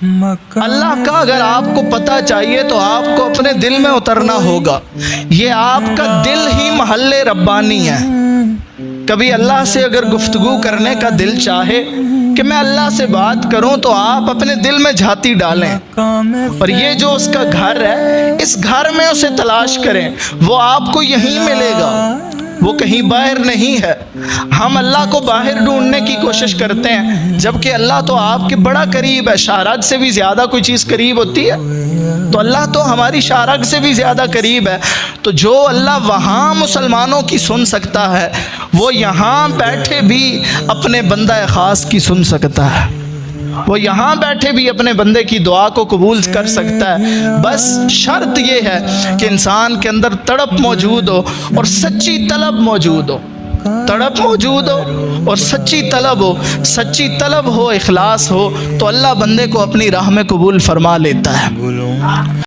اللہ کا اگر آپ کو پتہ چاہیے تو آپ کو اپنے دل میں اترنا ہوگا. یہ آپ کا دل ہی محل ربانی ہے. کبھی اللہ سے اگر گفتگو کرنے کا دل چاہے کہ میں اللہ سے بات کروں تو آپ اپنے دل میں جھاتی ڈالیں اور یہ جو اس کا گھر ہے اس گھر میں اسے تلاش کریں. وہ آپ کو یہیں ملے گا, وہ کہیں باہر نہیں ہے. ہم اللہ کو باہر ڈھونڈنے کی کوشش کرتے ہیں جبکہ اللہ تو آپ کے بڑا قریب ہے. شارگ سے بھی زیادہ کوئی چیز قریب ہوتی ہے تو اللہ تو ہماری شارگ سے بھی زیادہ قریب ہے. تو جو اللہ وہاں مسلمانوں کی سن سکتا ہے وہ یہاں بیٹھے بھی اپنے بندہ خاص کی سن سکتا ہے. وہ یہاں بیٹھے بھی اپنے بندے کی دعا کو قبول کر سکتا ہے. بس شرط یہ ہے کہ انسان کے اندر تڑپ موجود ہو اور سچی طلب موجود ہو. تڑپ موجود ہو اور سچی طلب ہو. سچی طلب ہو, اخلاص ہو تو اللہ بندے کو اپنی راہ میں قبول فرما لیتا ہے.